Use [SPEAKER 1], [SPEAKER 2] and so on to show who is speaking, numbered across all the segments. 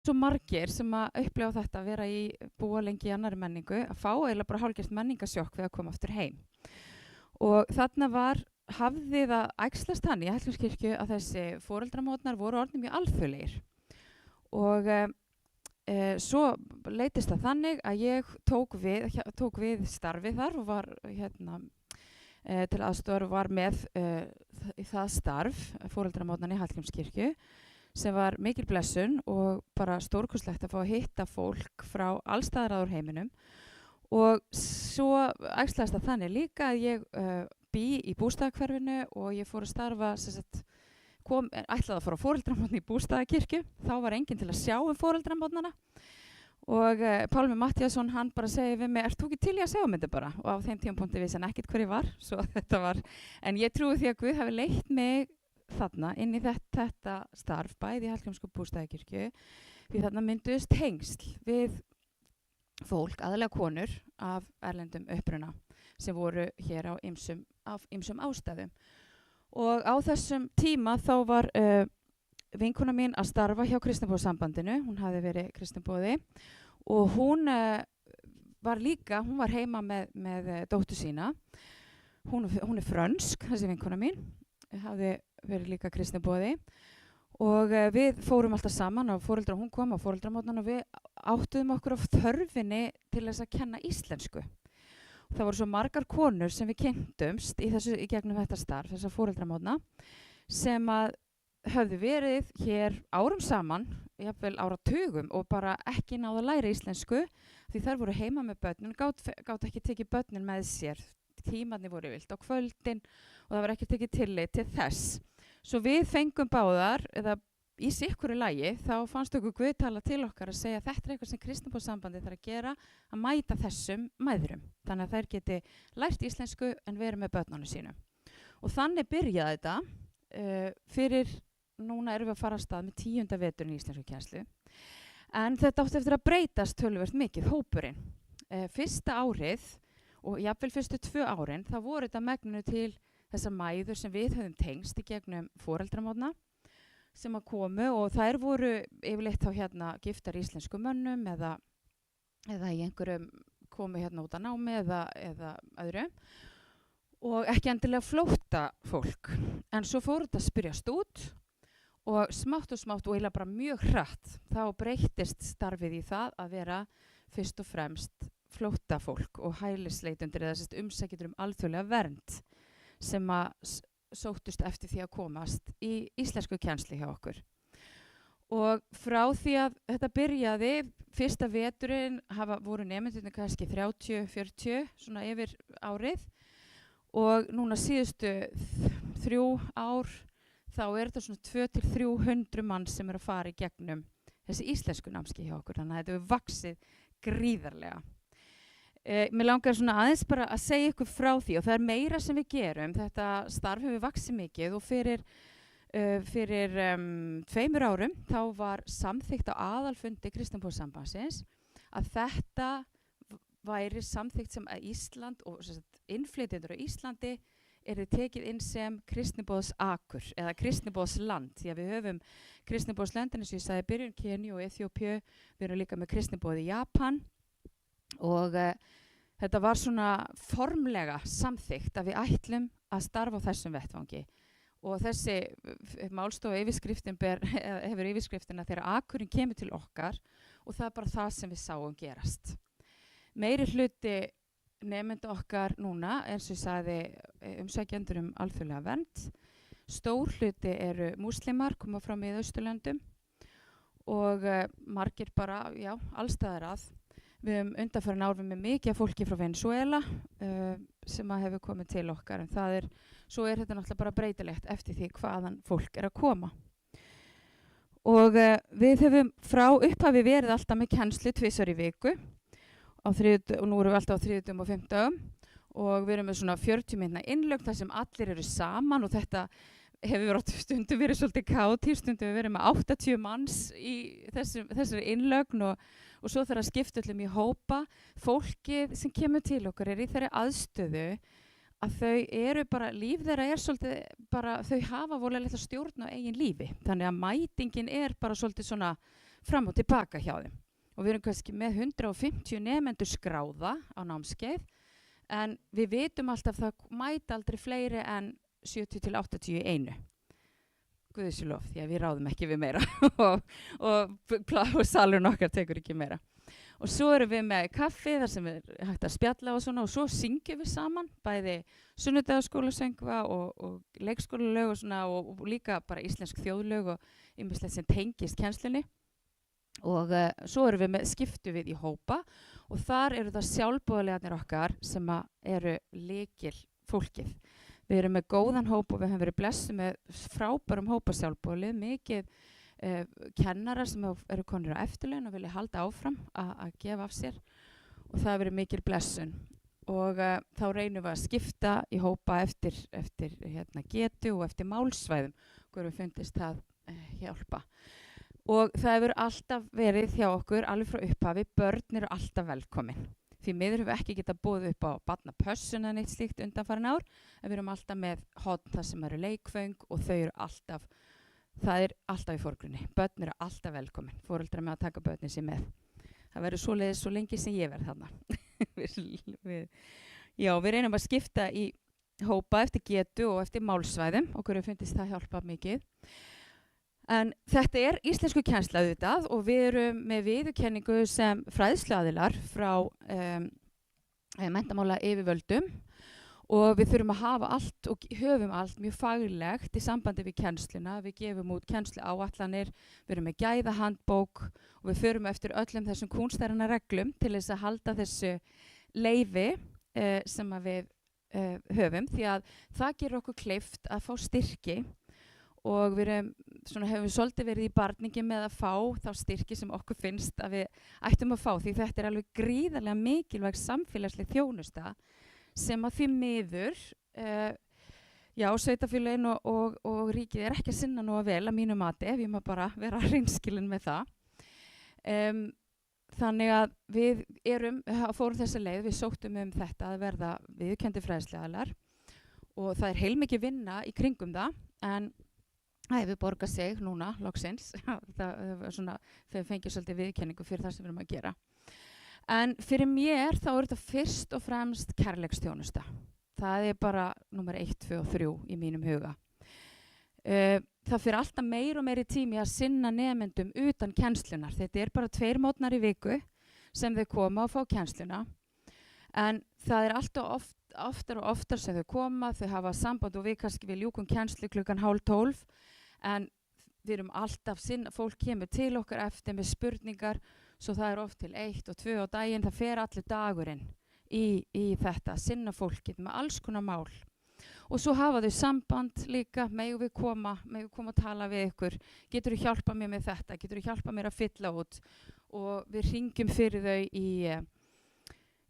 [SPEAKER 1] svo margir sem að upplifa þetta að vera í búa lengi í annari menningu að fá eiginlega bara hálfgert menningasjokk við að koma aftur heim. Og þarna hafði það æxlast þannig í Hallgrímskirkju að þessi foreldramótnar voru orðnir mjög alþjóðlegir. Og svo leitist það þannig að ég tók við starfið þar og var til aðstoðar og var með í það starf foreldramótnan í Hallgrímskirkju sem var mikil blessun og bara stórkostlegt að fá að hitta fólk frá allstaðar að úr heiminum. Og svo æxlaðist það þannig líka að ég bý í bústaðahverfinu og ég fór að starfa, ætlaði að fara á foreldramótni í Bústaðakirkju. Þá var enginn til að sjá foreldramótnana. Og Pálmi Matthíasson, hann bara segi við mig, ert þú ekki til í að sjá þetta bara? Og á þeim tímapunkti vissi hann ekkert hver ég var, svo þetta var. En ég trúi því að Guð hafi leitt mig þarna inn í þetta starf, bæði í Hallgrímskirkju og Bústaðakirkju, því þarna mynduðust tengsl við fólk, aðallega konur af erlendum uppruna sem voru hér af ýmsum ástæðum. Og á þessum tíma þá var vinkona mín að starfa hjá Kristniboðssambandinu, hún hafði verið kristniboði og hún var heima með dóttur sína. Hún er frönsk, þessi vinkona mín, hafði verið líka kristniboði og við fórum alltaf saman og hún kom á foreldramótnan og við áttuðum okkur á þörfinni til þess að kenna íslensku. Það voru svo margar konur sem við kynntumst í gegnum þetta starf, þessa foreldramótna, sem að höfðu verið hér árum saman, jafnvel áratugum og bara ekki náðu að læra íslensku því þær voru heima með börnin, gátu ekki tekið börnin með sér. Tímarnir voru vilt á kvöldin og það var ekki tekið tillit til þess. Svo við fengum báðar, eða í sikuru lagi, þá fannst okkur Guð tala til okkar að segja að þetta er eitthvað sem Kristniboðssambandið þarf að gera, að mæta þessum mæðrum. Þannig að þær geti lært íslensku en verið með börnunum sínum. Og þannig byrjaði þetta núna erum við að fara af stað með 10. veturinn í íslenskukennslu. En þetta átti eftir að breytast töluvert mikið, hópurinn. Fyrsta árið og jafnvel fyrstu 2 árin, þá voru þetta megninu til þessar mæður sem við höfum tengst í gegnum foreldramótna sem að komu og þær voru yfirleitt þá giftar íslenskum mönnum eða í einhverjum komu út að námi eða öðru og ekki endilega flótta fólk. En svo fóru þetta að spyrjast út og smátt og eiginlega bara mjög hratt þá breyttist starfið í það að vera fyrst og fremst flóttafólk og hælisleitendur eða umsækjendur alþjóðlega vernd sem að sóttust eftir því að komast í íslenskukennslu hjá okkur. Og frá því að þetta byrjaði, fyrsta veturinn voru nemendurnir kannski 30-40 svona yfir árið og núna síðustu 3 ár þá er þetta svona 200-300 mann sem að fara í gegnum þessi íslensku námskeið hjá okkur, þannig að þetta hefur vaxið gríðarlega. Mér langar svona aðeins bara að segja ykkur frá því og það er meira sem við gerum. Þetta starf hefur vaxið mikið og fyrir 2 árum þá var samþykkt á aðalfundi Kristniboðssambandsins að þetta væri samþykkt sem að Ísland og innflytjendur á Íslandi er tekið inn sem kristniboðsakur eða kristniboðsland því að við höfum kristniboðslöndin eins og ég sagði byrjun Kenía og Eþíópíu, við erum líka með kristniboð í Japan og þetta var svona formlega samþykkt að við ætlum að starfa á þessum vettvangi og þessi málstofa hefur yfirskriftina þegar akurinn kemur til okkar og það er bara það sem við sáum gerast. Meiri hluti nemenda okkar núna, eins og ég sagði umsækjendur alþjóðlega vernd, stór hluti eru múslimar, koma frá Miðausturlöndum og margir bara, allstaðar að. Við höfum undanfarin ár með mikið fólki frá Venezuela sem hefur komið til okkar en svo er þetta náttúrulega bara breytilegt eftir því hvaðan fólk er að koma. Og við höfum frá upphafi verið alltaf með kennslu 2 í viku og nú erum við alltaf á 3. og 5. og við erum með svona 40 mínútna innlögn þar sem allir eru saman og þetta hefur stundum verið svolítið kaotískt, stundum við verið með 80 manns í þessari innlögn og svo þarf að skipta öllum í hópa. Fólkið sem kemur til okkar er í þeirri aðstöðu að þau eru bara, líf þeirra er svolítið bara, þau hafa voðalega litla stjórn á eigin lífi. Þannig að mætingin er bara svolítið svona fram og tilbaka hjá þeim. Og við erum kannski með 150 nemendur skráða á námskeið, en við vitum alltaf það mæta aldrei fleiri en 70 til 80 í einu. Guðsjólof, því að við ráðum ekki við meira og salurinn okkar tekur ekki meira. Og svo erum við með kaffi þar sem við hægt að spjalla og svona, og svo syngjum við saman, bæði sunnudagaskólasöngva og leikskólalög og svona, og líka bara íslensk þjóðlög og ýmislegt sem tengist kennslunni. Og svo erum við skiptum við í hópa, og þar eru það sjálfboðaliðarnir okkar sem eru lykil fólkið. Við erum með góðan hóp og við höfum verið blessuð með frábærum hópa sjálfboðalið, mikið kennarar sem eru konur á eftirlaun og vilja halda áfram að gefa af sér, og það hefur verið mikil blessun. Og þá reynum við að skipta í hópa eftir getu og eftir málsvæðum, hvor við fundist það hjálpa. Og það hefur alltaf verið hjá okkur, alveg frá upphafi, börn eru alltaf velkomin. Því miður höfum við ekki getað boðið upp á barnapössun eða neitt slíkt undanfarin ár, en við erum alltaf með horn þar sem eru leikföng, og það er alltaf í forgrunni. Börn eru alltaf velkomin, foreldrar með að taka börnin sér með. Það verður svoleiðis svo lengi sem ég verð þarna. Við reynum að skipta í hópa eftir getu og eftir málsvæðum, okkur hefur fundist það hjálpa mikið. En þetta er íslensku kennsla auðvitað, og við erum með viðurkenningu sem fræðsluaðilar frá menntamála yfirvöldum, og við þurfum að hafa allt og höfum allt mjög faglegt í sambandi við kennsluna. Við gefum út kennsluáætlanir, við erum með gæðahandbók, og við förum eftir öllum þessum kúnstæðrana reglum til þess að halda þessu leyfi sem að við höfum, því að það gerir okkur kleift að fá styrki. Og við höfum svolítið verið í barningi með að fá þá styrki sem okkur finnst að við ættum að fá, því þetta er alveg gríðarlega mikilvæg samfélagsleg þjónusta sem að því miður, sveitarfélögin og ríkið er ekki að sinna nú að vel að mínu mati, ef ég má bara vera hreinskilin með það. Þannig að við fórum þessa leið, við sóttum þetta að verða viðurkenndir fræðsluaðilar, og það er heilmikið vinna í kringum það, en það hefur borgað sig núna, loksins. Þau fengið svolítið viðurkenningu fyrir það sem við erum að gera. En fyrir mér þá er þetta fyrst og fremst kærleiksþjónusta. Það er bara númer 1, 2 og 3 í mínum huga. Það fyrir alltaf meir og meiri tími að sinna nemendum utan kennslunar. Þetta er bara 2 mótnar í viku sem þau koma og fá kennsluna. En það er alltaf oftar og oftar sem þau koma, þau hafa samband, og við kannski við ljúkum kennslu klukkan 11:30, en við erum alltaf fólk kemur til okkar eftir með spurningar, svo það er oft til 1 og 2 á daginn, það fer allir dagurinn í þetta, sinna fólkið með alls konar mál. Og svo hafa þau samband líka, megum við koma að tala við ykkur, getur þú hjálpa mér með þetta, getur þú hjálpa mér að fylla út, og við hringjum fyrir þau í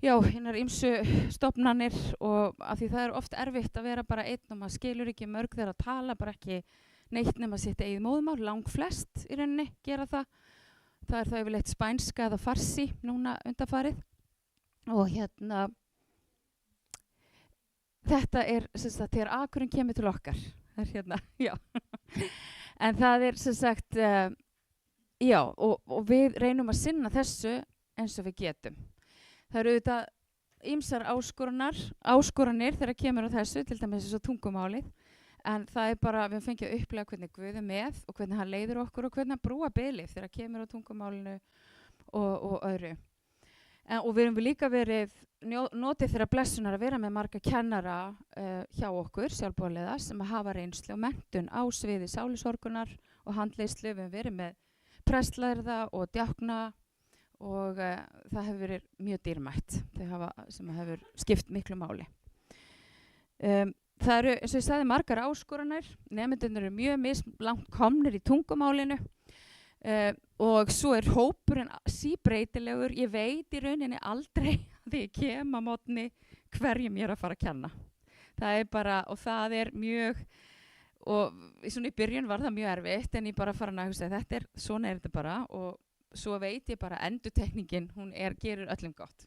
[SPEAKER 1] hinnar ýmsu stofnanir, og af því það er oft erfitt að vera bara einn og maður skilur ekki mörg þeirra að tala, bara ekki neitt nema sitt eigið móðumál, langflest í rauninni gera það. Það er það yfirleitt spænska eða farsi núna undanfarið, og þetta er þegar akurinn kemur til okkar, það er en það er og við reynum að sinna þessu eins og við getum. Það eru auðvitað ýmsar áskoranir þegar kemur á þessu, til dæmis þessu tungumálið, en það er bara, við fengið að upplega hvernig Guð er með og hvernig hann leiðir okkur og hvernig hann brúa bilið þegar kemur á tungumálinu og öðru. Og við erum líka verið notið þeirra blessunar að vera með marga kennara hjá okkur, sjálfboðaliða, sem að hafa reynslu og menntun á sviði sálusorgunar og handleiðslu. Við erum verið með prestlærða og djákna, og það hefur verið mjög dýrmætt, sem hefur skipt miklu máli. Það eru, eins og ég sagði, margar áskoranir, nemendurnir eru mjög mislangt komnir í tungumálinu, og svo er hópurinn síbreytilegur. Ég veit í rauninni aldrei að ég kem að mótni hverjum ég er að fara að kenna. Það er bara, og það er mjög, og svona í byrjun var það mjög erfitt, en ég bara fara að hugsa, svona er þetta bara, og svo veit ég bara endurtekningin, hún gerir öllum gott.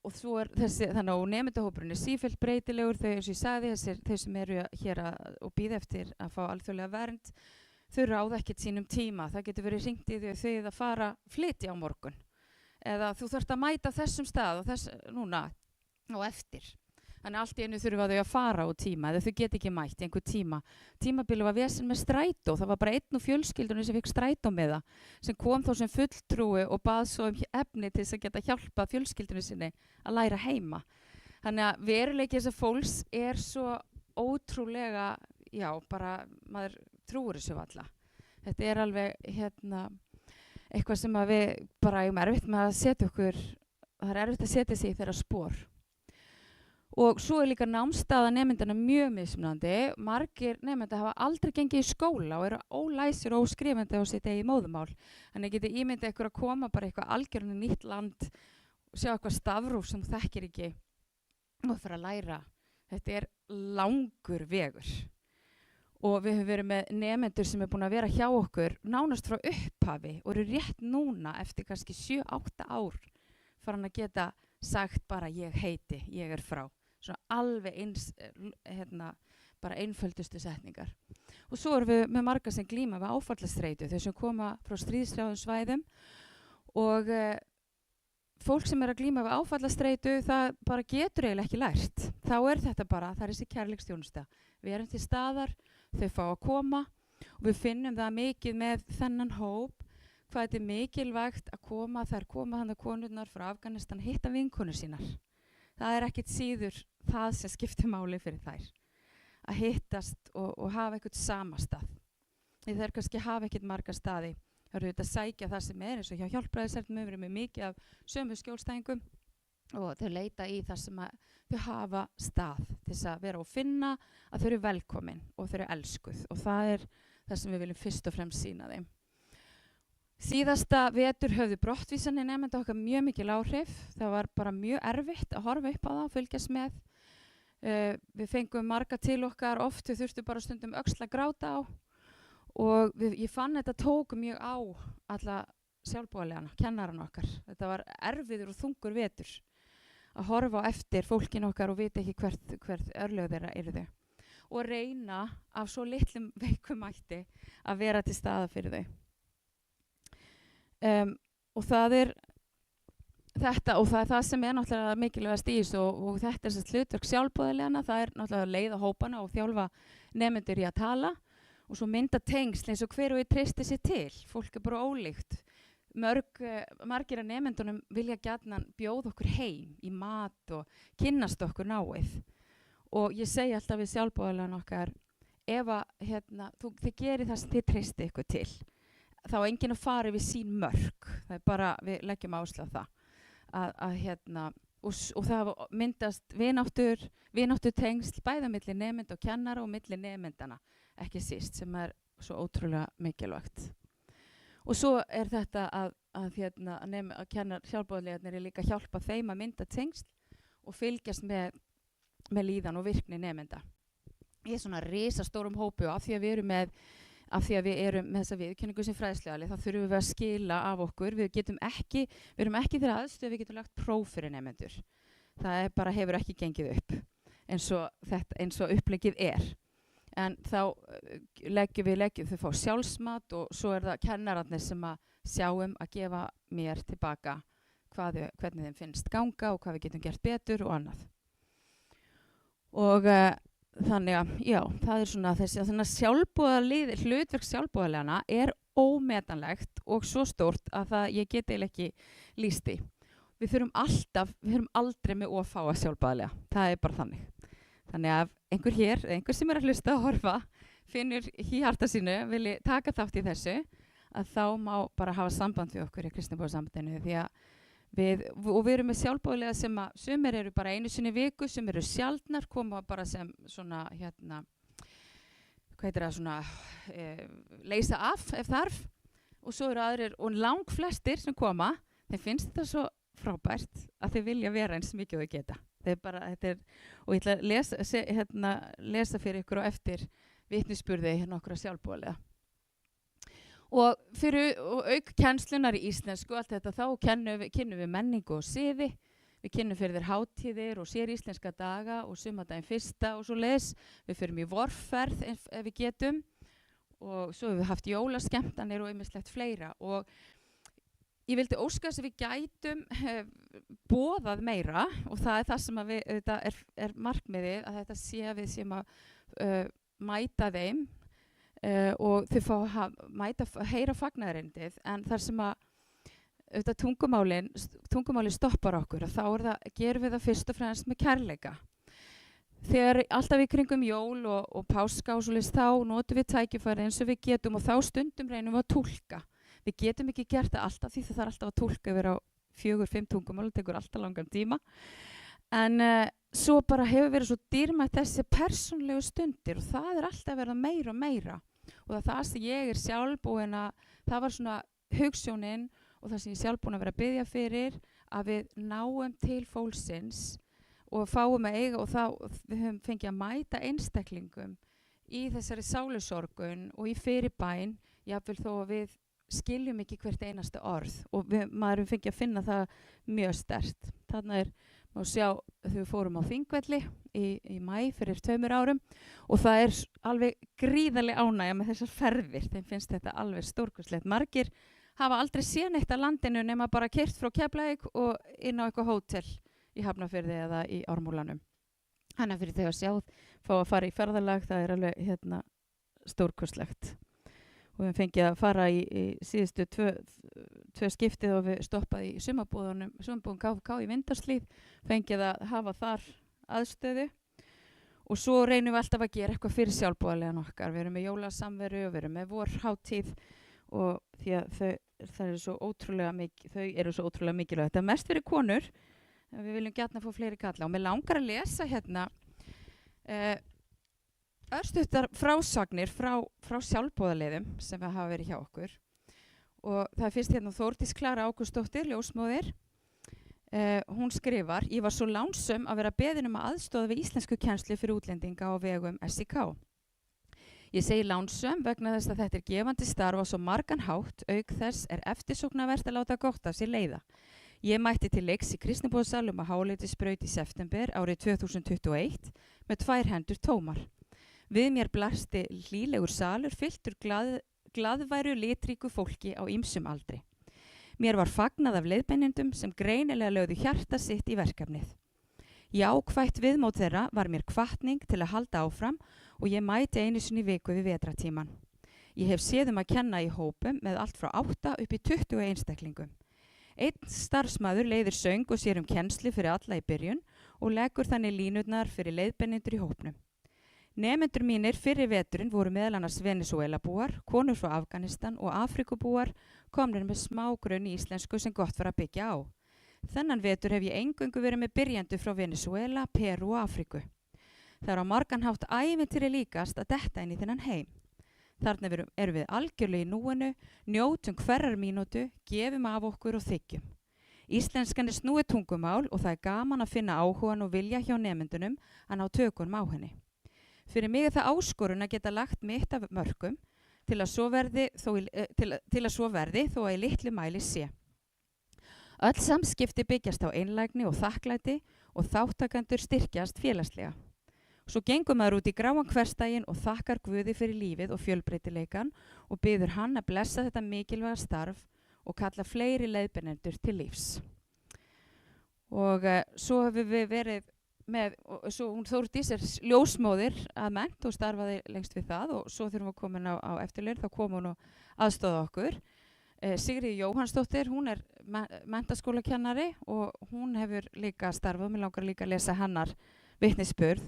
[SPEAKER 1] Og svo er þannig að nemendahópurinn er sífellt breytilegur. Þau, eins og ég sagði, þau sem eru hér og bíða eftir að fá alþjóðlega vernd, þau ráða ekkert sínum tíma. Það getur verið hringt í þau að fara flytja á morgun. Eða þú þarft að mæta þessum stað og núna á eftir. Þannig allt í einu þurfa þau að fara á tíma eða þau get ekki mætt í einhver tíma. Tímabilið var vesen með strætó. Það var bara einn úr fjölskyldunni sem fikk strætó með það. Sem kom þá sem fulltrúi og bað svo efni til þess að geta hjálpa fjölskyldunni sinni að læra heima. Þannig að veruleiki þessa fólks svo ótrúlega, já, bara maður trúir þessu alla. Þetta alveg eitthvað sem að við bara erfitt með að setja okkur, það erfitt að setja sig í þeirra spor. Og svo líka námsstaða nemendana mjög mismunandi. Margir nemenda hafa aldrei gengið í skóla og ólæsir og óskrifandi á sitt eigið móðumál. Þannig getið ímyndið ykkur að koma bara eitthvað algjörlega nýtt land og sjá eitthvað stafróf sem þú þekkir ekki og fara að læra. Þetta langur vegur. Og við höfum verið með nemendur sem búin að vera hjá okkur nánast frá upphafi og eru rétt núna eftir kannski 7-8 ár farin að geta sagt bara ég heiti, ég frá. Svona alveg bara einföldustu setningar. Og svo erum við með marga sem glíma við áfallastreitu, þau sem koma frá stríðshrjáðum svæðum og fólk sem að glíma við áfallastreitu, það bara getur eiginlega ekki lært. Þá þetta bara, það þessi kærleiksþjónusta. Við erum til staðar, þau fá að koma og við finnum það mikið með þennan hóp, hvað þetta mikilvægt að koma, þær koma handa konurnar frá Afganistan hitta vinkonur sínar. Það ekkert síður það sem skiptir máli fyrir þær. Að hittast og hafa eitthvað samastað. Þær kannski hafa ekkert marga staði. Það eru að sækja það sem eins og hjá Hjálpræðishernum við erum með mikið af sömu skjólstæðingum og þau leita í það sem þau hafa stað til þess að vera og finna að þau eru velkomin og þau eru elskuð og það það sem við viljum fyrst og fremst sýna þeim. Síðasta vetur höfðu brottvísanir nemenda okkar mjög mikil áhrif. Það var bara mjög erfitt að horfa upp á það og fylgjast með. Við fengum marga til okkar oft, þau þurftu bara stundum öxla gráta á og ég fann þetta tók mjög á alla sjálfboðaliðana, kennarana okkar. Þetta var erfiður og þungur vetur að horfa á eftir fólkin okkar og vita ekki hvert örlög þeirra yrðu og reyna af svo litlum veikum mætti að vera til staðar fyrir þau. Og það þetta og það sem náttúrulega mikilvægast í þessu og þetta þessi hlutverk sjálfboðaliðana, það náttúrulega að leiða hópana og þjálfa nemendur í að tala og svo mynda tengsl eins og hver og einn treysti sér til. Fólk bara ólíkt. Margir af nemendunum vilja gjarnan bjóða okkur heim í mat og kynnast okkur náið. Og ég segi alltaf við sjálfboðaliðana okkar, ef þið gerir það sem þið treysti ykkur til, þá enginn að fara við sín mörk. Það bara, við leggjum áherslu á það. Og það myndast vináttur tengsl bæði milli nemenda og kennara og milli nemendana, ekki síst, sem svo ótrúlega mikilvægt. Og svo þetta að sjálfboðaliðarnir líka hjálpa þeim að mynda tengsl og fylgjast með líðan og virkni nemenda. Ég svona risastórum hópi og af því að við erum með þessa viðurkenningu sem fræðsluaðili, þá þurfum við að skila af okkur. Við erum ekki þeirra aðstöðu, við getum lagt próf fyrir nemendur. Það bara hefur ekki gengið upp eins og uppleggið En þá þau fá sjálfsmat og svo það kennararnir sem að sjáum að gefa mér tilbaka hvernig þeim finnst ganga og hvað við getum gert betur og annað. Og þannig að, já, það svona hlutverk sjálfboðaliðana ómetanlegt og svo stórt að ég get eiginlega ekki lýst því. Við höfum aldrei með of fáa sjálfboðaliða. Það bara þannig. Þannig að einhver sem að hlusta og horfa, finnur í hjarta sínu, vilji taka þátt í þessu, að þá má bara hafa samband við okkur í Kristniboðssambandinu því að við erum með sjálfboðaliða sem að sumir eru bara einu sinni í viku, sumir eru sjaldnar, koma bara sem svona leysa af ef þarf og svo eru aðrir og langflestir sem koma, þeim finnst þetta svo frábært að þeir vilja vera eins mikið og þau geta. Og ég ætla að lesa fyrir ykkur og eftir vitnisburði nokkra sjálfboðaliða. Og auk kennslunar í íslensku, allt þetta, þá kynnum við menningu og siði. Við kynnum fyrir þér hátíðir og sér íslenska daga og sumardaginn fyrsta og svo leis. Við förum í vorferð ef við getum og svo hefur við haft jólaskemmtanir og ýmislegt fleira og ég vildi óska þess að við gætum boðað meira og það er það sem að þetta er markmiðið að þetta sé að við séum að mæta þeim og þau fá að heyra fagnaðarerindið en þar sem að þetta tungumálið stoppar okkur og þá gerum við það fyrst og fremst með kærleika. Þegar alltaf í kringum jól og páska og svoleiðis þá notum við tækifæri eins og við getum og þá stundum reynum við að túlka. Við getum ekki gert það alltaf því það þarf alltaf að túlka yfir á 4-5 tungumál, það tekur alltaf langan tíma. En svo bara hefur verið svo dýrmætt þessi persónlegu stundir og það er alltaf verið meira og meira. Og það sem ég er sjálf búin að, það var svona hugsjónin og það sem ég sjálf búin að vera að biðja fyrir að við náum til fólksins og fáum að eiga og þá við höfum fengið að mæta einstaklingum í þessari sálusorgun og í fyrirbæn, jafnvel þó að við skiljum ekki hvert einasta orð og maður fengið að finna það mjög sterkt. Þarna má sjá þegar við fórum á Þingvelli í maí fyrir 2 árum og það er alveg gríðarleg ánægja með þessar ferðir, þeim finnst þetta alveg stórkostlegt. Margir hafa aldrei séð neitt af landinu nema bara keyrt frá Keflavík og inn á eitthvað hótel í Hafnarfirði eða í Ármúlanum. Þannig fyrir þau að sjá, fá að fara í ferðalag, það er alveg stórkostlegt. Og við fengið að fara í síðustu 2 skiptið og við stoppaði í sumarbúðum KFK í Vindarslíð, fengið að hafa þar aðstöðu og svo reynum við alltaf að gera eitthvað fyrir sjálfboðaliðan okkar. Við erum með jólasamveru og við erum með vorhátíð og því að þau eru svo ótrúlega mikilvægt. Þetta er mest fyrir konur. Við viljum gjarna fá fleiri kalla og mér langar að lesa hérna örstuttar frásagnir frá sjálfboðaliðum sem við hafa verið hjá okkur og það fyrst hérna Þórdís Klara Ágústsdóttir, ljósmóðir. Hún skrifar: Ég var svo lánsöm að vera beðin að aðstoða við íslenskukennslu fyrir útlendinga á vegum SÍK. Ég segi lánsöm vegna þess að þetta er gefandi starf á svo margan hátt, auk þess er eftirsóknarvert að láta gott af sér leiða. Ég mætti til leiks í Kristniboðssalnum á Háleitisbraut í september árið 2021 með 2 hendur tómar. Við mér blasti hlýlegur salur fylltur glaðværu litríku fólki á ýmsum aldri. Mér var fagnað af leiðbeinendum sem greinilega lögðu hjarta sitt í verkefnið. Jákvætt viðmót þeirra var mér hvatning til að halda áfram og ég mæti einu sinni í viku við vetratíman. Ég hef séð að kenna í hópum með allt frá 8 upp í 20 einstaklingum. Einn starfsmaður leiðir söng og sér kennslu fyrir alla í byrjun og leggur þannig línurnar fyrir leiðbeinendur í hópnum. Nemendur mínir fyrir veturinn voru meðal annars Venesúelabúar, konur frá Afganistan og Afrikubúar komnir með smá grunn í íslensku sem gott var að byggja á. Þennan vetur hef ég eingöngu verið með byrjendur frá Venesúela, Perú og Afriku. Það er á margan hátt ævintýri líkast að detta inn í þennan heim. Þarna erum við algjörlega í núinu, njótum hverrar mínútu, gefum af okkur og þykjum. Íslenskan er snúið tungumál og það er gaman að finna áhugan og vilja hjá nemendunum að ná tökunum á henni. Fyrir mig er það áskorun að geta lagt mitt af mörkum til að svo verði þó að í litlu mæli sé. Öll samskipti byggjast á einlægni og þakklæti og þáttakendur styrkjast félagslega. Svo gengur maður út í gráan hversdaginn og þakkar Guði fyrir lífið og fjölbreytileikan og biður hann að blessa þetta mikilvæga starf og kalla fleiri leiðbeinendur til lífs. Og svo hefur við verið með, svo hún Þórdís er ljósmóðir að mennt og starfaði lengst við það og svo þegar hún var komin á eftirlaun þá kom hún og aðstóða okkur. Sigríður Jóhannsdóttir, hún er menntaskólakennari og hún hefur líka starfað, mér langar líka að lesa hennar vitnisburð.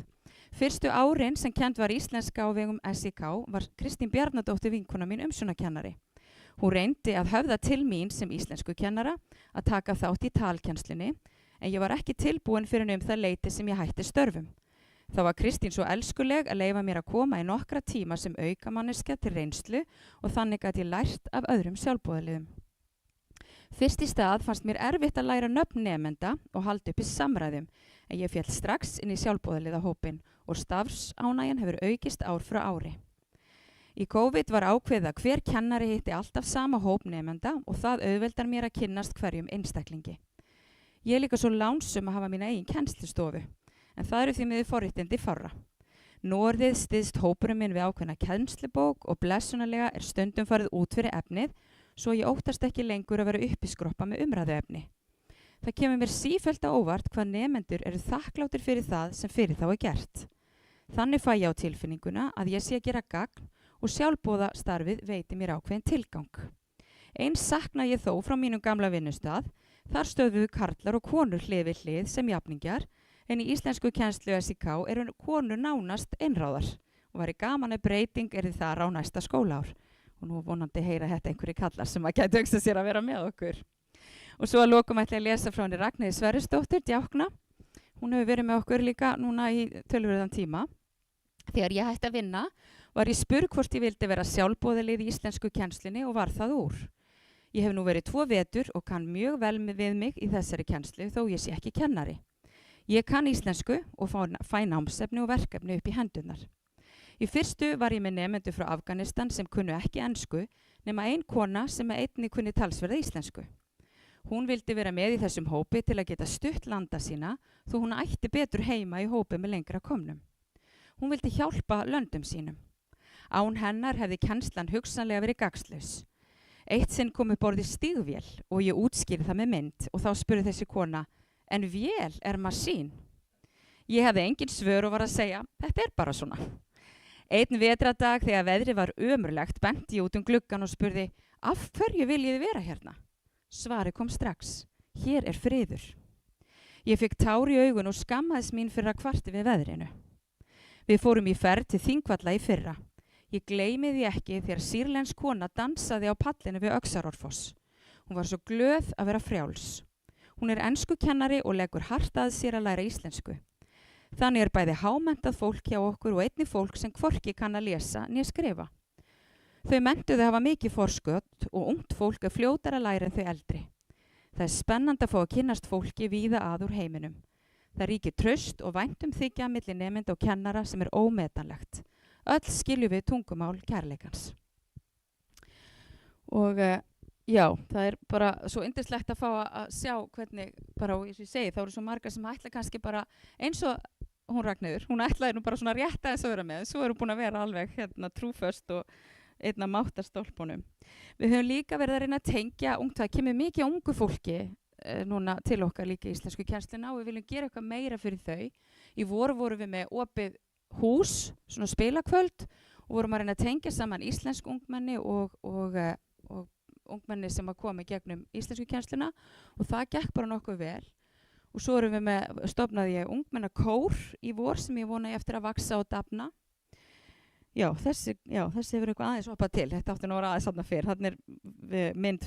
[SPEAKER 1] Fyrstu árin sem kennd var íslenska á vegum SÍK var Kristín Bjarnadóttir vinkona mín umsjónarkennari. Hún reyndi að höfða til mín sem íslenskukennara að taka þátt í talkennslunni en ég var ekki tilbúin fyrir það leyti sem ég hætti störfum. Þá var Kristín svo elskuleg að leyfa mér að koma í nokkra tíma sem aukamanneskja til reynslu og þannig gat ég lært af öðrum sjálfboðaliðum. Fyrst í stað fannst mér erfitt að læra nöfn nemenda og halda uppi samræðum en ég féll strax inn í sjálfboðaliðahópinn og starfsánægjan hefur aukist ár frá ári. Í COVID var ákveðið að hver kennari hitti alltaf sama hóp nemenda og það auðveldar mér að kynnast hverjum einstaklingi. Ég er líka svo lánsum að hafa mína eigin kennslustofu, en það eru því miður forréttindi fárra. Norðið styðst hópurinn minn við ákveðna kennslubók og blessunarlega stundum farið út fyrir efnið, svo ég óttast ekki lengur að vera uppiskroppa með umræðuefni. Það kemur mér sífellt á óvart hvað nemendur eru þakkláttir fyrir það sem fyrir þá gert. Þannig fæ ég á tilfinninguna að ég sé að gera gagn og sjálfboða starfið veiti mér ákveðin tilgang. Eins sakna ég þó frá mínum gamla vinnustað, þar stöðuðu karlar og konur hlið við hlið sem jafningjar, en í íslensku kennslu SIK eru konur nánast einráðar og væri gaman að breyting þar á næsta skólaár. Og nú vonandi heyra þetta einhverju kallar sem að gætu hugsa sér að vera með okkur. Og svo að lokum ætla ég að lesa frá henni Ragnheiði Sverrisdóttur, djákna. Hún hefur verið með okkur líka núna í töluverðan tíma. Þegar ég hætti að vinna var ég spurð hvort ég vildi vera sjálfboðalið í íslensku kennslinni og var það úr. Ég hef nú verið 2 vetur og kann mjög vel við mig í þessari kennslu þó ég sé ekki kennari. Ég kann íslensku og fæ námsefni og verkefni upp í hendurnar. Í fyrstu var ég með nemendur frá Afganistan sem kunnu ekki ensku nema ein kona sem einnig kunni talsverða íslensku. Hún vildi vera með í þessum hópi til að geta stutt landa sína þó hún ætti betur heima í hópi með lengra komnum. Hún vildi hjálpa löndum sínum. Án hennar hefði kennslan hugsanlega verið gagnslaus. Eitt sinn kom upp orðið stígvél og ég útskýrði það með mynd og þá spurði þessi kona, en vél masín? Ég hefði engin svör og var að segja, þetta bara svona. Einn vetradag þegar veðrið var ömurlegt benti ég út gluggan og spurði, af hverju viljið þið vera hérna? Svarið kom strax, hér friður. Ég fikk tár í augun og skammaðist mín fyrir að kvarta við veðrinu. Við fórum í ferð til Þingvalla í fyrra. Ég gleymi því ekki þegar sýrlensk kona dansaði á pallinu við Öxarárfoss. Hún var svo glöð að vera frjáls. Hún enskukennari og leggur hart að sér að læra íslensku. Þannig bæði hámenntað fólk hjá okkur og einnig fólk sem hvorki kann að lesa né skrifa. Þau menntuðu hafa mikið forskot og ungt fólk fljótar að læra en þau eldri. Það spennandi að fá að kynnast fólki víða að úr heiminum. Það ríkir traust og væntumþykja milli nemenda og kennara sem ómetanlegt. Öll skiljum við tungumál kærleikans. Og já, það bara svo yndislegt að fá að sjá hvernig, bara og eins og ég segi, þá eru svo margar sem ætla kannski bara, eins og hún Ragnheiður, hún ætlaði nú bara svona rétt aðeins að vera með, svo eru búin að vera alveg trúföst og einn af máttarstólpunum. Við höfum líka verið að reyna að tengja það kemur mikið ungu fólki núna til okkar líka í íslensku kennsluna og við viljum gera eitthvað meira fyrir þau. Í voru vorum við með opið hús, svona spilakvöld og vorum að reyna að tengja saman íslensk ungmenni og ungmenni sem að koma gegnum íslensku kennsluna og það gekk bara nokkuð vel. Og svo stofnaði ég ungmennakór í vor sem ég vona eftir að vaksa og dafna. Já, þessi hefur eitthvað aðeins hoppað til. Þetta átti nú að vera aðeins þarna fyrr. Þarna mynd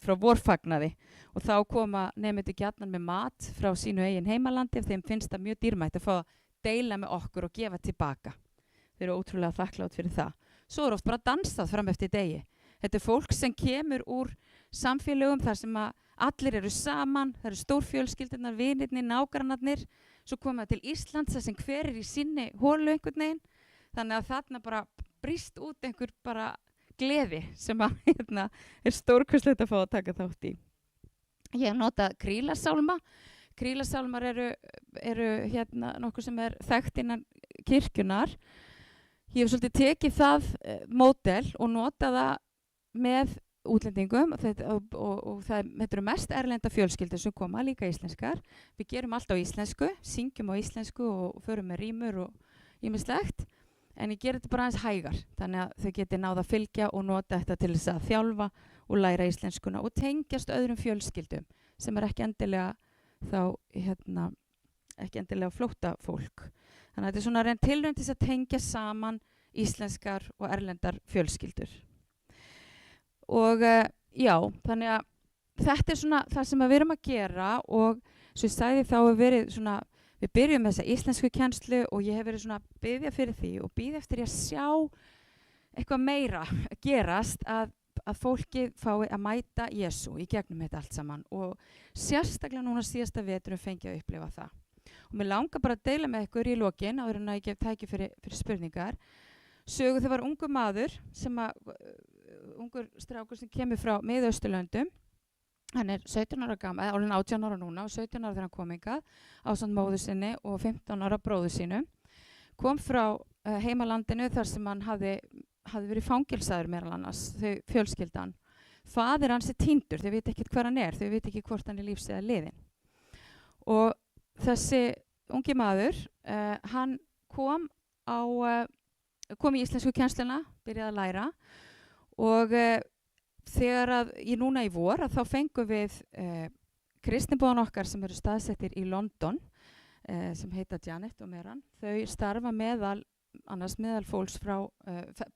[SPEAKER 1] frá vorfagnaði og þá koma nemendur gjarnan með mat frá sínu eigin heimalandi ef þeim finnst það mjög dýrmætt að fá að deila með okkur og gefa tilbaka. Þeir eru ótrúlega þakklátt fyrir það. Svo oft bara dansað fram eftir degi. Þetta fólk sem kemur úr samfélögum þar sem að allir eru saman, það eru stórfjölskyldunar, vinirnir, nágrannarnir, svo koma til Íslands þar sem hver í sinni hólu einhvern veginn. Þannig að þarna bara brýst út einhver bara gleði sem að stórkostlegt að fá að taka þátt í. Ég hef notað krílasálma. Krílasálmar eru nokkuð sem þekkt innan kirkjunar. Ég hef svolítið tekið það módel og notað það með útlendingum og þetta eru mest erlenda fjölskyldur sem koma líka íslenskar. Við gerum allt á íslensku, syngjum á íslensku og förum með rímur og ýmislegt. En ég ger þetta bara aðeins hægar, þannig að þau geti náð að fylgja og nota þetta til þess að þjálfa og læra íslenskuna og tengjast öðrum fjölskyldum sem ekki endilega ekki endilega flóttafólk. Þannig að þetta svona tilraun til að tengja saman íslenskar og erlendar fjölskyldur. Og já, þannig að þetta svona það sem við erum að gera og svo ég sagði þá hefur verið svona við byrjum með þessa íslensku kennslu og ég hef verið svona að biðja fyrir því og bíða eftir að sjá eitthvað meira gerast að fólki fái að mæta Jesú í gegnum þetta allt saman og sérstaklega núna síðasta veturum fengi að upplifa það. Og mér langar bara að deila með ykkur í lokin áður en að ég gef tæki fyrir spurningar. Sögu þegar var ungur maður ungur strákur sem kemur frá Miðausturlöndum. Hann 17 ára gammal, orðinn 18 ára núna og 17 ára þegar hann kom hingað ásamt móður sinni og 15 ára bróður sínum. kom frá heimalandinu þar sem hann hafði verið fangelsaður meðal annars, þau fjölskyldan. Faðir hans týndur, þau veit ekki hvar hann þau veit ekki hvort hann lífs eða liðinn. Og þessi ungi maður, hann kom í íslensku kennsluna, byrjaði að læra og þegar núna í vor þá fengum við kristniboðan okkar sem eru staðsettir í London sem heita Janet og Meran. Þau starfa meðal fólks frá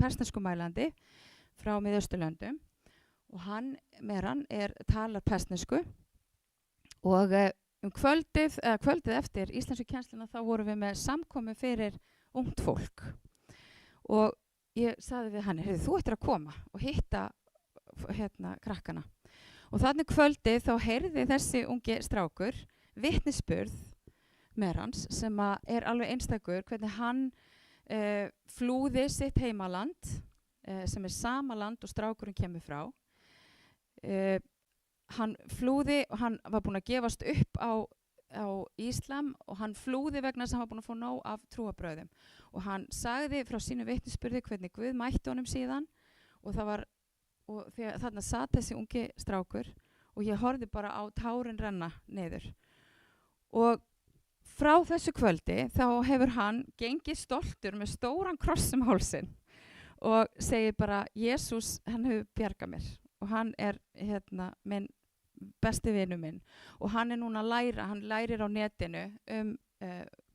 [SPEAKER 1] persneskumælandi frá Miðausturlöndum og hann, Meran, talar persnesku og kvöldið eftir íslensku kennsluna þá vorum við með samkomu fyrir ungt fólk og ég sagði við hann, þú ættir að koma og hitta krakkana. Og þannig kvöldið þá heyrði þessi ungi strákur vitnisburð Merans sem alveg einstakur, hvernig hann flúði sitt heimaland sem sama land og strákurinn kemur frá. Hann flúði og hann var búinn að gefast upp á Íslam og hann flúði vegna þess að hann var búinn að fá nóg af trúarbrögðum. Og hann sagði frá sínu vitnisburði hvernig Guð mætti honum síðan og þarna sat þessi ungi strákur og ég horfði bara á tárin renna niður. Og frá þessu kvöldi þá hefur hann gengið stoltur með stóran kross um hálsinn og segir bara Jesús, hann hefur bjargað mér og hann minn besti vinur minn og hann núna að læra, hann lærir á netinu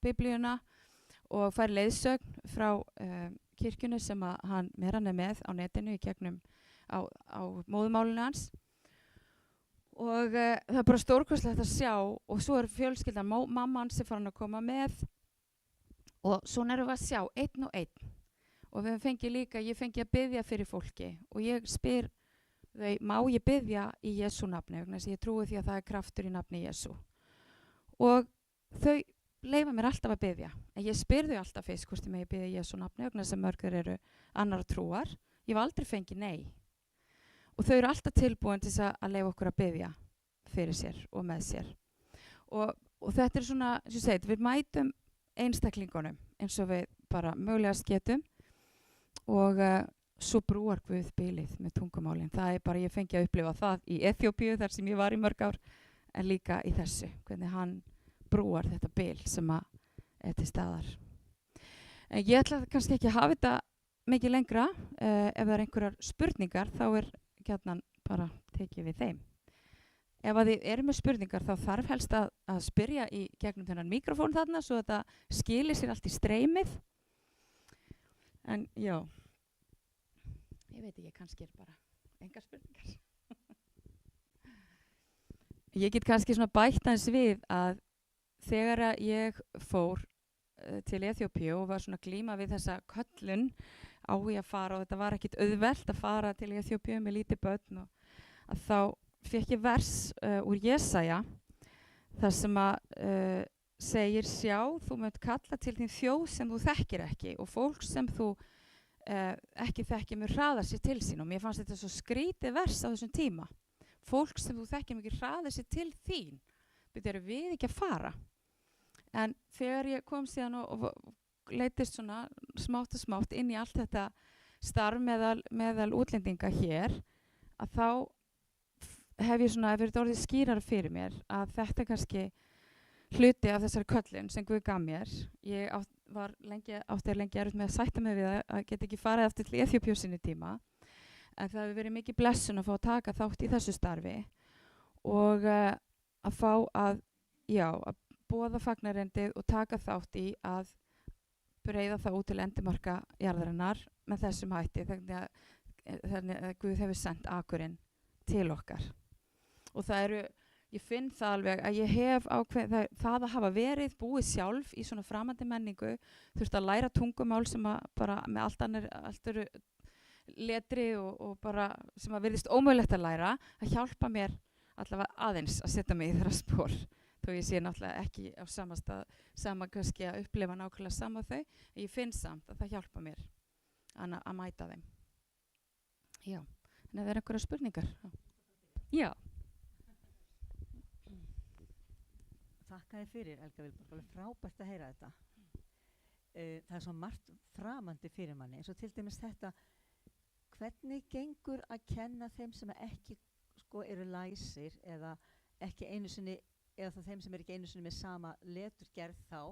[SPEAKER 1] biblíuna og fær leiðsögn frá kirkjunni sem hann Meran með á netinu í gegnum á móðumálinu hans og það bara stórkostlegt að sjá og svo fjölskyldan, mamma hans farin að koma með og svona erum við að sjá einn og einn og við fengið líka, ég fengi að biðja fyrir fólki og ég spyr þau, má ég biðja í Jesú nafni vegna þess að ég trúi því að það kraftur í nafni Jesú og þau leyfa mér alltaf að biðja en ég spyr þau alltaf fyrst hvort ég megi biðja í Jesú nafni vegna þess að mörgur eru annar trúar, ég hef aldrei fengið nei og þau eru alltaf tilbúin til að leyfa okkur að biðja fyrir sér og með sér og þetta svona, eins og segið, við mætum einstaklingunum eins og við bara mögulegast getum og svo brúar Guð bilið með tungumálin. Það bara, ég fengi að upplifa það í Eþíópíu þar sem ég var í mörg ár en líka í þessu, hvernig hann brúar þetta bil sem til staðar. En ég ætla kannski ekki að hafa þetta mikið lengra, ef það einhverjar spurningar þá gjarnan bara tekið við þeim. Ef þið eru með spurningar þá þarf helst að spyrja í gegnum þennan mikrofón þarna svo að þetta skilir sér allt í streymið. En já, ég veit ekki, kannski bara engar spurningar. Ég get kannski svona bætt aðeins við að þegar ég fór til Eþíópíu og var svona að glíma við þessa köllun á ég að fara og þetta var ekkit auðvelt að fara til Eþíópíu með lítið börn og að þá fékk ég vers úr Jesaja þar sem segir sjá, þú munt kalla til þín þjóð sem þú þekkir ekki og fólk sem þú ekki þekkir mun hraða sér til sín og mér fannst þetta svo skrítið vers á þessum tíma. Fólk sem þú þekkir mun ekki hraða sér til þín, erum við ekki að fara. En þegar ég kom síðan og leitist svona smátt og smátt inn í allt þetta starf meðal útlendinga hér, að þá hef ég svona verið orðið skýrar fyrir mér að þetta kannski hluti af þessari köllun sem Guð gaf mér. Ég átti lengi erfitt með að sætta mig við að geta ekki farið aftur til Eþíópíu sinni tíma. En það hefur verið mikið blessun að fá að taka þátt í þessu starfi og að fá að boða fagnarerindið og taka þátt í að breiða það út til endimarka jarðarinnar með þessum hætti þannig að Guð hefur sendt akurinn til okkar. Og ég finn það alveg að ég hef ákveð það að hafa verið búið sjálf í svona framandi menningu, þurft að læra tungumál sem bara með allt eru letri og bara sem virðist ómögulegt að læra, að hjálpa mér allavega aðeins að setja mig í þeirra spór. Þó ég sé náttúrulega ekki á sama kannski að upplifa nákvæmlega sama þau, en ég finn samt að það hjálpa mér að mæta þeim. Já, en ef það einhverja spurningar? Já.
[SPEAKER 2] Þakka þér fyrir, Helga Vilborg, alveg frábært að heyra þetta. það svo margt framandi fyrir manni, eins og til dæmis þetta, hvernig gengur að kenna þeim sem ekki sko eru læsir eða ekki einu sinni, eða það þeim sem ekki einu sinni með sama leturgerð þá,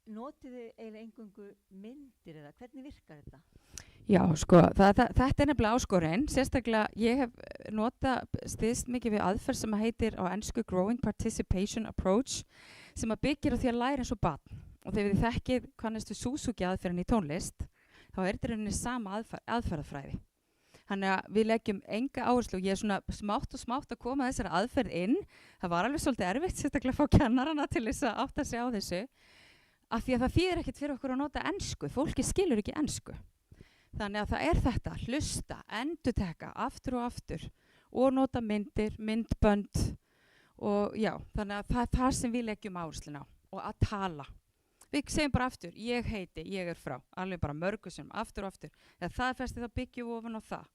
[SPEAKER 2] notið þið eiginlega engungu myndir eða hvernig virkar þetta?
[SPEAKER 1] Já, sko, þetta er nefnilega áskorinn. Sérstaklega, ég hef stiðst mikið við aðferð sem heitir á ensku Growing Participation Approach, sem byggir á því að læra eins og barn. Og þegar þið þekkið hvað næstu Suzuki aðferðin í tónlist, þá þetta rauninni sama aðferðafræði. Þannig að við leggjum enga áherslu, ég er svona smátt og smátt að koma þessari aðferð inn. Það var alveg svolítið erfitt, sérstaklega að fá kennarana til þess að átta sig á þessu. Af því að það þýðir ekkert fyrir okkur að nota ensku, fólki skilur ekki ensku. Þannig að það þetta, hlusta, endurteka, aftur og aftur og nota myndir, myndbönd og já, þannig að það er það sem við leggjum áhersluna á og að tala. Við segjum bara aftur, ég heiti, ég er frá, alveg bara mörgu sem aftur og aftur. Þegar það festi þá byggjum við ofan á það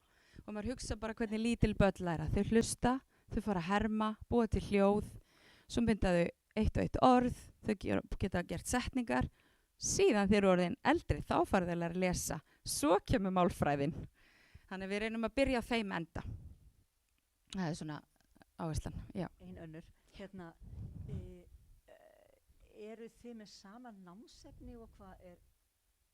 [SPEAKER 1] og maður hugsa bara hvernig lítil börn læra. Þau hlusta, þau fara að herma, búa til hljóð, svo mynda þau eitt og eitt orð, þau geta gert setningar, síðan þeir eru orðin eldri, þá fara þeir að lesa, svo kemur málfræðin. Þannig við reynum að byrja á þeim enda. Það er svona áherslan, já.
[SPEAKER 2] Ein önnur, hérna, eru þið með sama námsefni og hvað er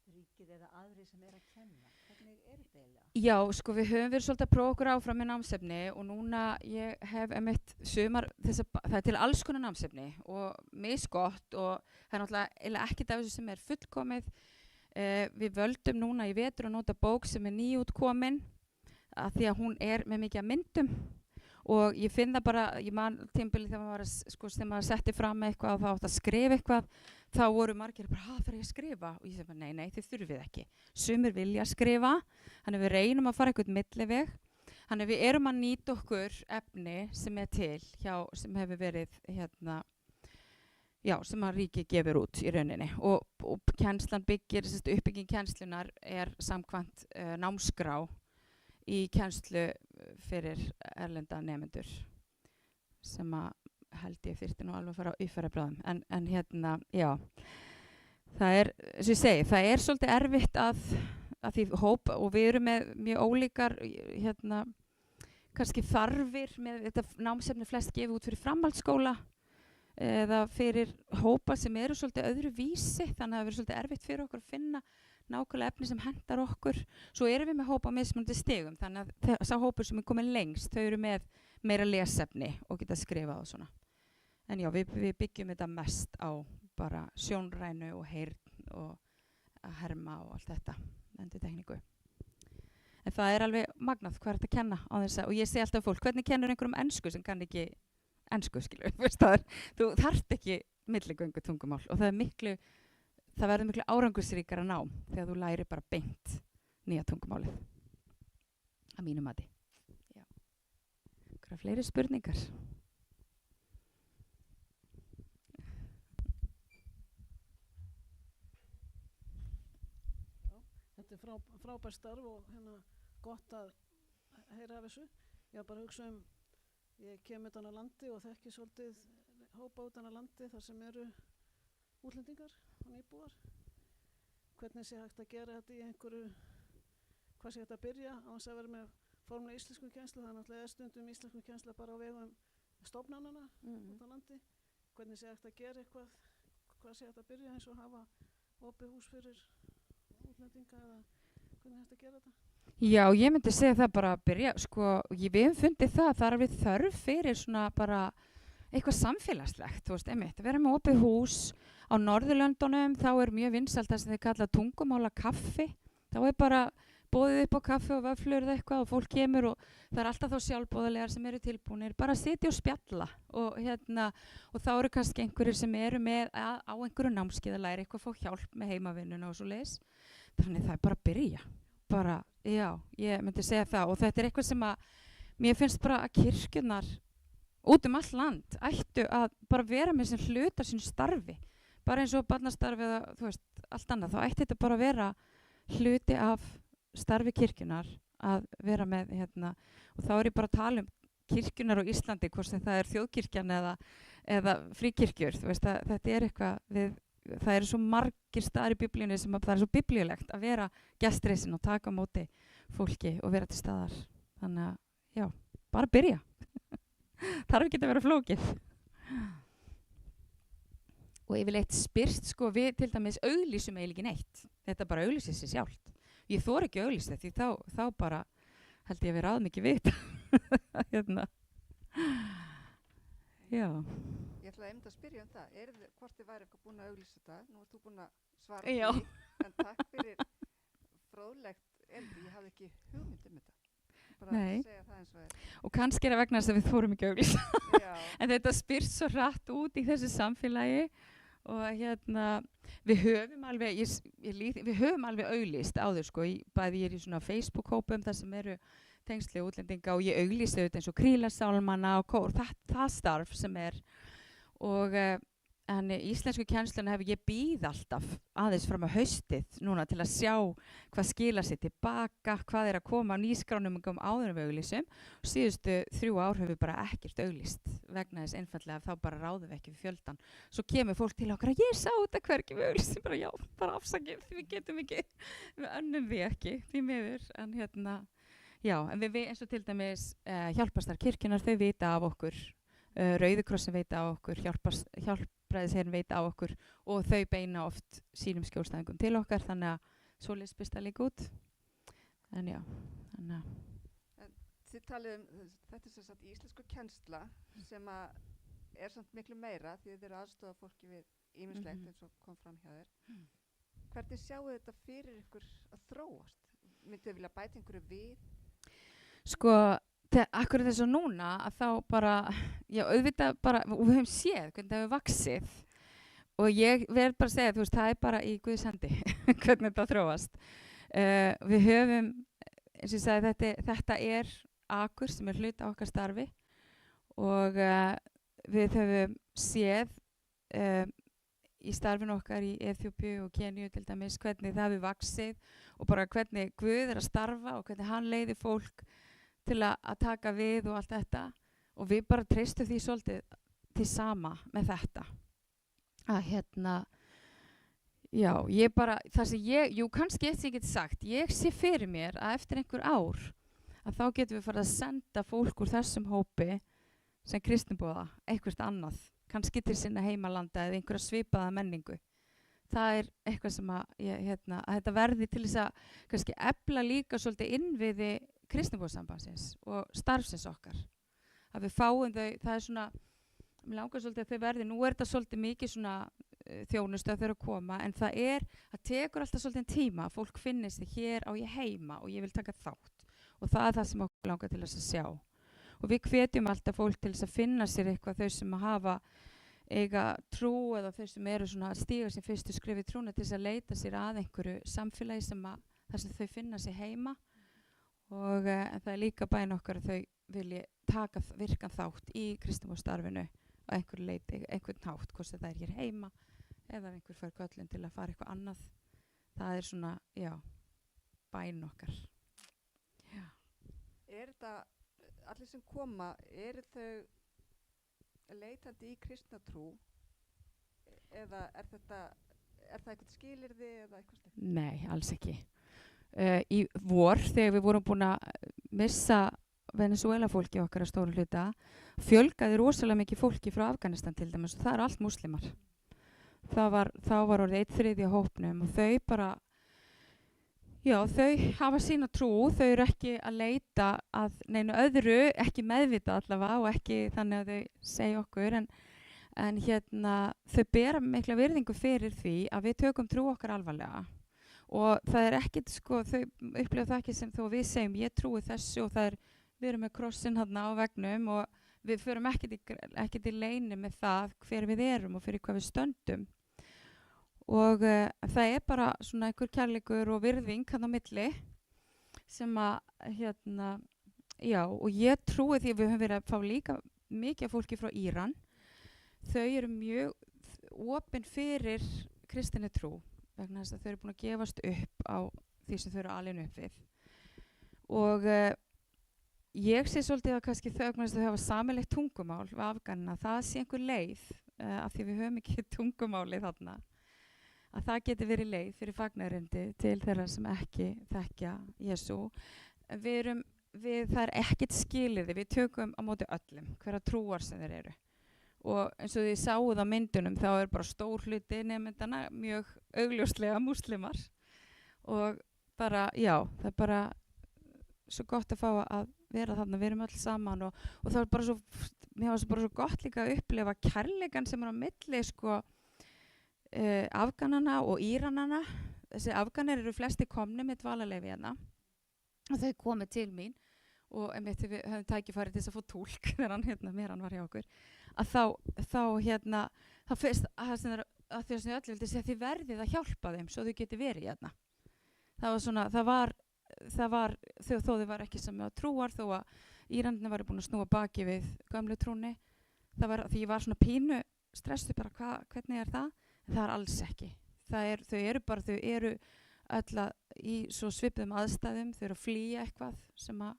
[SPEAKER 2] ríkið eða aðri sem að kenna? Hvernig þetta eiginlega?
[SPEAKER 1] Já, sko við höfum verið svolítið að prófa okkur áfram með námsefni og núna ég hef sumar, það er til alls konar námsefni og misgott og það er náttúrulega ekkert af þessu sem er fullkomið. Við völdum núna í vetur að nota bók sem er nýútkomin að því að hún er með mikið af myndum og ég finn það bara, ég man tímabilið þegar maður setti fram eitthvað og það átt að skrifa eitthvað, þá voru margir bara, þarf ég að skrifa? Og ég segi bara, nei, þið þurfið ekki. Sumir vilja skrifa, þannig við reynum að fara eitthvað milliveg. Þannig við erum að nýta okkur efni sem er til, sem hefur verið, sem að ríkið gefur út í rauninni. Og kennslan uppbygging kennslunar er samkvæmt námskrá í kennslu fyrir erlenda nemendur sem að held ég þyrfti nú alveg að fara á uppfærabráðum en já það er, eins og ég segi, það er svolítið erfitt að því hóp og við erum með mjög ólíkar kannski þarfir með þetta námsefni flest gefið út fyrir framhaldsskóla eða fyrir hópa sem eru svolítið öðru vísi, þannig að það verður svolítið erfitt fyrir okkur að finna nákvæmlega efni sem hendar okkur. Svo erum við með hópa á mismunandi stigum, þannig að sá hópur sem er komin lengst, þau eru með meira lesefni og geta skrifað og svona. En já, við byggjum þetta mest á bara sjónrænu og heyrn og að herma og allt þetta, endurtekningu. En það er alveg magnað hvað er þetta að kenna á þess að, og ég segi alltaf fólk, hvernig kennur einhverjum ensku sem kann ekki ensku, skilur, þú þarft ekki milligöngu tungumál og það verður miklu árangusríkara nám þegar þú læri bara beint nýja tungumálið. Að mínu mati. Já. Hvað fleiri spurningar?
[SPEAKER 3] Þetta er frábært starf og gott að heyra af þessu. Ég var bara að hugsa ég kem utan á landi og þekki svolítið hópa utan á landi þar sem eru útlendingar og nýbúar. Hvernig sé hægt að gera þetta í einhverju, hvað sé hægt að byrja á þess að vera með formlega íslensku kennslu, það er náttúrulega stundum íslensku kennsla bara á vegum stofnanana út á landi. Hvernig sé hægt að gera eitthvað, hvað sé hægt að byrja eins og hafa opið hús fyrir útlendinga eða hvernig hægt að gera þetta?
[SPEAKER 1] Já, ég myndi segja það bara að byrja, sko, við hefum fundið það er alveg þörf fyrir svona bara eitthvað samfélagslegt, þú veist, einmitt, vera með opið hús á Norðurlöndunum, þá er mjög vinsælt það sem þið kalla tungumála kaffi, þá er bara boðið upp á kaffi og vöflur eða eitthvað og fólk kemur og það er alltaf þá sjálfboðaliðar sem eru tilbúnir, bara að sitja og spjalla og þá eru kannski einhverjir sem eru með á einhverju námskeið að læra eitthvað að fá hjálp með heimavinnuna og svo leiðis, þannig það er bara að byrja, bara, já, ég myndi segja það og þetta er eitthvað sem að mér finnst bara að kirkjurnar út all land ættu að bara vera með sem hluta sínu starfi, bara eins og barnastarfi eða þú veist, allt annað, þá ætti þetta bara að vera hluti af starfi kirkjunar að vera með og þá er ég bara að tala kirkjunar á Íslandi, hvort sem það er þjóðkirkjan eða fríkirkjur, þú veist, þetta er eitthvað við það eru svo margir staðar í biblíunni sem það er svo biblíulegt að vera gestreisin og taka á móti fólki og vera til staðar. Þannig að, já, bara byrja. Þarf ekki að vera flókið. Og yfirleitt spyrst, sko, við til dæmis auglýsum eiginlega ekki neitt. Þetta bara auglýsir sig sjálft. Ég þori ekki að auglýsa því þá bara held ég að við ráðum ekki við þetta. Hérna. Já.
[SPEAKER 4] Ég ætlaði einmitt að spyrja það, hvort þið væri eitthvað búin að auglýsa þetta? Nú ert þú búin að svara
[SPEAKER 1] Já.
[SPEAKER 4] því, en takk fyrir fróðlegt erindi, ég hafði ekki hugmynd þetta. Bara
[SPEAKER 1] Nei.
[SPEAKER 4] að segja það eins og er.
[SPEAKER 1] Og kannski er það vegna þess að við þorum ekki að auglýsa.
[SPEAKER 4] Já,
[SPEAKER 1] En þetta spyrst svo hratt út í þessu samfélagi og hérna, við höfum alveg, við höfum alveg auglýst áður, sko, bæði ég er í svona Facebook-hópum þar sem eru tengsli útlendinga og ég auglýsi auðvitað eins og Krílasálmana og kór, það starf sem er. Og en íslensku kennsluna hefur ég býð alltaf aðeins fram á haustið núna til að sjá hvað skila sér tilbaka, hvað er að koma á nýskránumingum áður en við auglýsum. Síðustu 3 ár höfum við bara ekkert auglýst vegna þess einfallega að þá bara ráðum við ekki við fjöldan. Svo kemur fólk til okkar að ég sá þetta hvergi við auglýsum, bara já, bara afsakið, því við getum ekki, við önnum því ekki, því miður, en hérna, já, en við eins og til dæmis hjálparstarf kirkjunnar, þau vita af okkur, Rauði krossin veita á okkur, hjálpræðisherinn veita á okkur og þau beina oft sínum skjólstæðingum til okkar, þannig að svoleiðis spyrst það líka út. En já, þannig að.
[SPEAKER 4] þið talið þetta er sem sagt íslensku kennsla sem að er samt miklu meira því þið eru aðstofa fólki við ýmislegt eins og kom fram hjá þér. Hvernig sjáu þetta fyrir ykkur að þróast? Myndið þið vilja bæta einhverju við?
[SPEAKER 1] Sko, akkur þess að núna að þá bara, já auðvitað bara, og við höfum séð hvernig það hefur vaxið og ég verð bara að segja, þú veist, það er bara í Guðs hendi hvernig þetta þróast. Við höfum, eins og ég sagði, þetta er akur sem er hluti á okkar starfi og við höfum séð í starfinu okkar í Eþíópíu og Keníu til dæmis hvernig það hefur vaxið og bara hvernig Guð er að starfa og hvernig hann leiðir fólk til að taka við og allt þetta og við bara treystum því svolítið til sama með þetta að hérna já, ég bara, það sem jú kannski eitt sem ég geti sagt, ég sé fyrir mér að eftir einhver ár að þá getum við farið að senda fólk úr þessum hópi sem kristniboða, eitthvað annað kannski til sinna heimalanda eða einhverja svipaða menningu. Það er eitthvað sem að þetta verði til þess að kannski efla líka svolítið innviði kristniboðssambandsins og starfsins okkar. Að við fáum þau, það er svona, mér langar svolítið að þau verði, nú er þetta svolítið mikið svona þjónustu að þau eru að koma, en það tekur alltaf svolítið tíma að fólk finnir sig hér á ég heima og ég vil taka þátt. Og það er það sem okkur langar til þess að sjá. Og við hvetjum alltaf fólk til þess að finna sér eitthvað þau sem að eiga trú eða þau sem eru svona að stíga sér fyrstu skrifi trúna til þess að leita sér að einhverju samfélagi þar sem þau finna sér heima og en það er líka bæn okkar að þau vilji taka virkan þátt í kristniboðsstarfinu á einhverju leiti, einhvern hátt, hvort það er hér heima eða einhver fær köllun til að fara eitthvað annað. Það er svona, já, bæn okkar. Já.
[SPEAKER 4] Er þetta, allir sem koma, eru þau leitandi í kristna trú eða er það eitthvað skilyrði eða eitthvað slíkt?
[SPEAKER 1] Nei, alls ekki. Í vor, þegar við vorum búin að missa Venezuela fólki okkar að stóru hluta, fjölgaði rosalega mikið fólki frá Afganistan til dæmis og það eru allt múslimar. Þá var orðið 1/3 hópnum og þau bara, já, þau hafa sína trú, þau eru ekki að leita að neinu öðru, ekki meðvita allavega og ekki þannig að þau segja okkur, en þau bera mikla virðingu fyrir því að við tökum trú okkar alvarlega. Og það er ekkert, sko, þau upplifa það ekki sem þó við segjum ég trúi þessu og við erum með krossin hérna á vegnum og við förum ekkert í leini með það hver við erum og fyrir hvað við stöndum. Og það er bara svona einhver kærleikur og virðing hann á milli sem að, já, og ég trúi því að við höfum verið að fá líka mikið fólki frá Íran. Þau eru mjög opin fyrir kristinni trú vegna þess að þau eru búin að gefast upp á því sem þau eru alin upp við. Og ég sé svolítið að kannski þau hafa sameiginlegt tungumál við Afganina, það sé einhver leið af því við höfum ekki tungumáli þarna. að það geti verið leið fyrir fagnarindi til þeirra sem ekki þekkja Jesú. Það er ekkert skilyrði, við tökum á móti öllum, hverja trúar sem þeir eru. Og eins og þið sáuð á myndunum þá er bara stór hluti nemyndana mjög augljóslega múslimar. Og bara, já, það er bara svo gott að fá að vera þarna, við erum öll saman og það er bara svo, mér var bara svo gott líka að upplifa kærleikan sem er á milli sko Afganana og Íranana. Þessi Afganar eru flesti komni með dvalarleyfi hérna og þau komið til mín og einmitt við höfum tækifæri til þess að fá túlk þegar hann var hjá okkur þá fyrst að því sem þau öll vildi segja þið verðið að hjálpa þeim svo þau geti verið hérna. Það var svona, það var þó þau var ekki sem að trúar þó að Írandinni væri búin að snúa baki við gömlu trúni. Því ég var svona pínu stressuð bara hvernig er það? En það er alls ekki. Þau eru öll í svo svipuðum aðstæðum, þau eru að flýja eitthvað sem að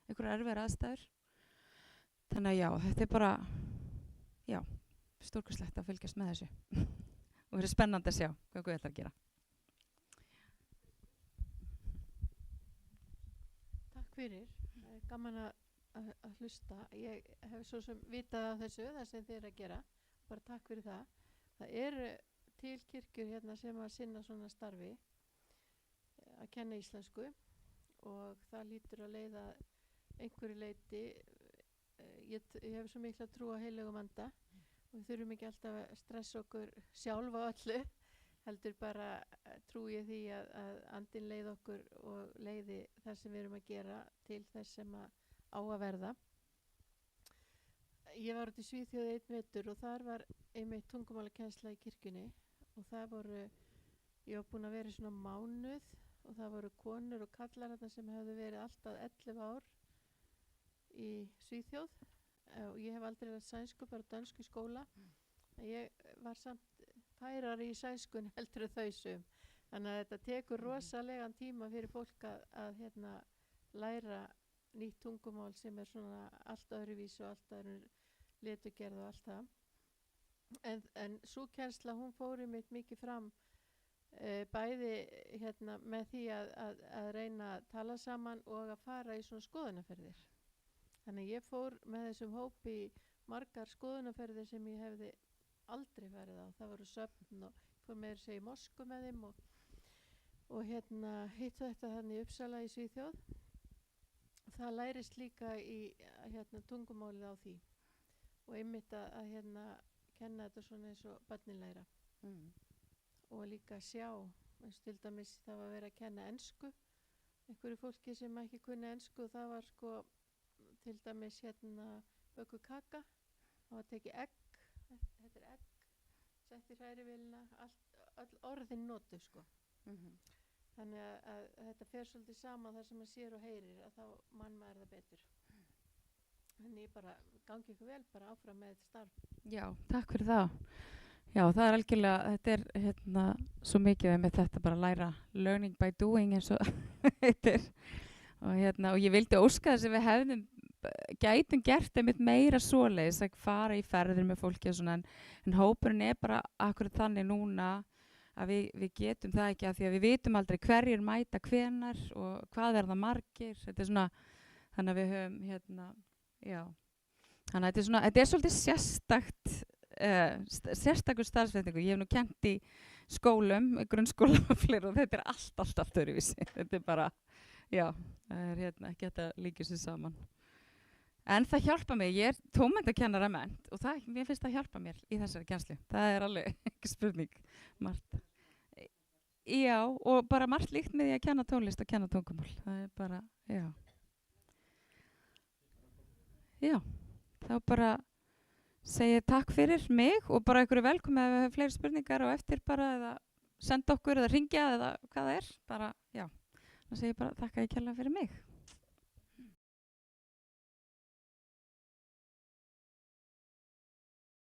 [SPEAKER 1] einhverjar erfiðar aðstæður. Þannig að já, þetta er bara stórkostlegt að fylgjast með þessu og verið spennandi að sjá hvað Guð ætlar að gera.
[SPEAKER 5] Takk fyrir, það er gaman að hlusta. Ég hef svo sem vitað af þessu, það sem þið eru að gera, bara takk fyrir það. Það eru til kirkjur hérna sem að sinna svona starfi að kenna íslensku og það lítur að leiða einhverju leyti. Ég hef svo mikla trú á heilögum anda og við þurfum ekki alltaf að stressa okkur sjálf á öllu, heldur bara trúi ég því að andinn leið okkur og leiði það sem við erum að gera til þess sem á að verða. Ég var út í Svíþjóð einn vetur og þar var einmitt tungumálakennsla í kirkjunni og ég var búin að vera í svona mánuð og það voru konur og kallar þarna sem hefðu verið alltaf 11 ár í Svíþjóð og ég hef aldrei verið sænsku, bara dönsku í skóla. Ég var samt færari í sænskun heldur þau sum. Þannig að þetta tekur rosalegan tíma fyrir fólk að læra nýtt tungumál sem er svona allt öðruvís og allt öðru letugerð og allt það. En sú kennsla hún fór einmitt mikið fram bæði með því að reyna að tala saman og að fara í svona skoðunarferðir. Þannig ég fór með þessum hópi margar skoðunarferðir sem ég hefði aldrei farið á. Það voru söfn og fór með þess að í Moskvu með þeim og hitt þetta þannig í Uppsala í Svíþjóð. Það lærist líka í tungumálið á því og einmitt að kenna þetta svona eins og börnin læra. Og líka sjá, eins til dæmis það var verið að kenna ensku einhverju fólki sem ekki kunni ensku og það var sko til dæmis böku kaka, það var tekið egg, þetta er egg, sett í hrærivilina, öll orðin notu sko. Þannig að þetta fer svolítið saman þar sem maður sér og heyrir að þá mann maður það betur. Þannig ég bara gangi ykkur vel bara áfram með þetta starf. Já,
[SPEAKER 1] takk fyrir það. Já, það er algjörlega, þetta er svo mikið með þetta bara að læra learning by doing eins og heitir. Og ég vildi óska þess að við gætum gert einmitt meira svoleiðis að fara í ferðir með fólki og svona en hópurinn er bara akkurat þannig núna að við getum það ekki af því að við vitum aldrei hverjir mæta hvenar og hvað verða margir. Þetta er svona, þannig að við höfum þannig að þetta er svolítið sérstakur starfsvetningur. Ég hef nú kennt í skólum, grunnskóla og fleiri og þetta er allt öðruvísi. Þetta er bara, það er ekki hægt að líka sér saman. En það hjálpa mig, ég er tónmenntakennara mennt og mér finnst það hjálpa mér í þessari kennslu. Það er alveg ekki spurning, margt. Já, og bara margt líkt með því að kenna tónlist og kenna tungumál. Það er bara, þá bara segi takk fyrir mig og bara ykkur er velkomin ef við höfum fleiri spurningar og eftir bara eða senda okkur eða ringja eða hvað það er. Bara, þá segi ég bara þakka ég kærlega fyrir mig.